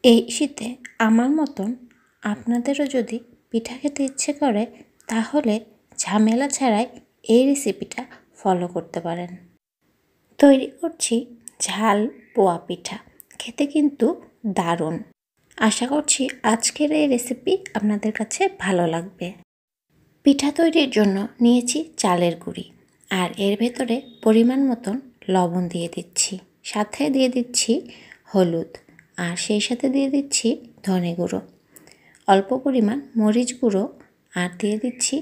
এই শীতে আমার মতন আপনাদেরও যদি পিঠা খেতে ইচ্ছে করে তাহলে ঝামেলা ছাড়াই এই রেসিপিটা ফলো করতে পারেন। তৈরি করছি ঝাল পোয়া পিঠা। খেতে কিন্তু দারুণ। আশা করছি আজকের এই রেসিপি আপনাদের কাছে ভালো লাগবে। পিঠা তৈরির জন্য নিয়েছি চালের গুঁড়ি, আর এর ভেতরে পরিমাণ মতন লবণ দিয়ে দিচ্ছি, সাথে দিয়ে দিচ্ছি হলুদ, আর সেই সাথে দিয়ে দিচ্ছি ধনে গুঁড়ো, অল্প পরিমাণ মরিচ গুঁড়ো, আর দিয়ে দিচ্ছি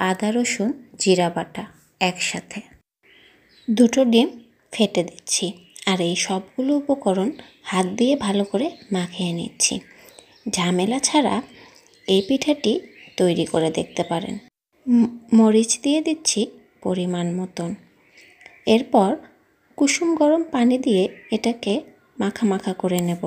আদা রসুন জিরা বাটা একসাথে। দুটো ডিম ফেটে দিচ্ছি, আর এই সবগুলো উপকরণ হাত দিয়ে ভালো করে মাখিয়ে নিচ্ছি। ঝামেলা ছাড়া এই পিঠাটি তৈরি করে দেখতে পারেন। মরিচ দিয়ে দিচ্ছি পরিমাণ মতন। এরপর কুসুম গরম পানি দিয়ে এটাকে মাখা মাখা করে নেব।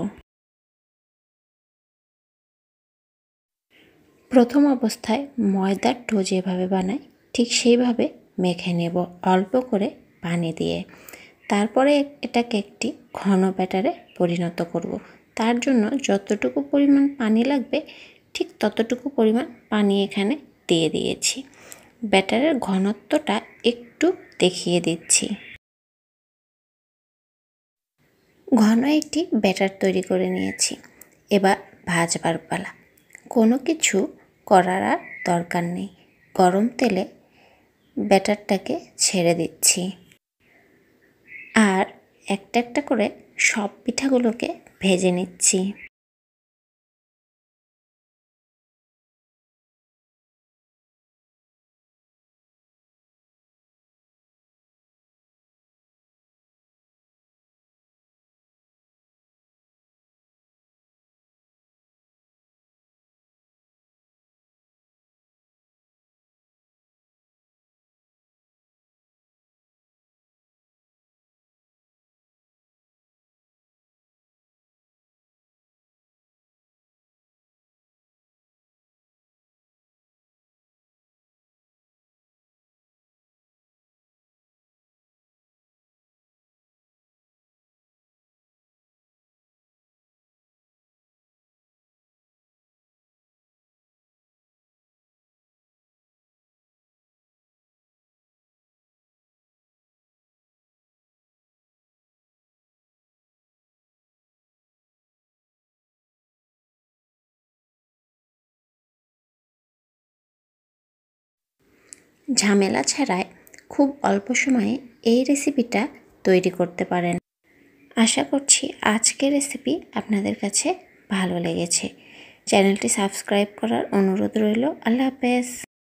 প্রথম অবস্থায় ময়দার ডো যেভাবে বানাই ঠিক সেইভাবে মেখে নেব অল্প করে পানি দিয়ে। তারপরে এটাকে একটি ঘন ব্যাটারে পরিণত করব। তার জন্য যতটুকু পরিমাণ পানি লাগবে ঠিক ততটুকু পরিমাণ পানি এখানে দিয়ে দিয়েছি। ব্যাটারের ঘনত্বটা একটু দেখিয়ে দিচ্ছি। ঘন একটি ব্যাটার তৈরি করে নিয়েছি। এবার ভাজবার পালা। কোনো কিছু করার আর দরকার নেই। গরম তেলে ব্যাটারটাকে ছেড়ে দিচ্ছি, আর একটা একটা করে সব পিঠাগুলোকে ভেজে নিচ্ছি। ঝামেলা ছাড়াই খুব অল্প সময়ে এই রেসিপিটা তৈরি করতে পারেন। আশা করছি আজকের রেসিপি আপনাদের কাছে ভালো লেগেছে। চ্যানেলটি সাবস্ক্রাইব করার অনুরোধ রইল। আল্লাহ হাফেজ।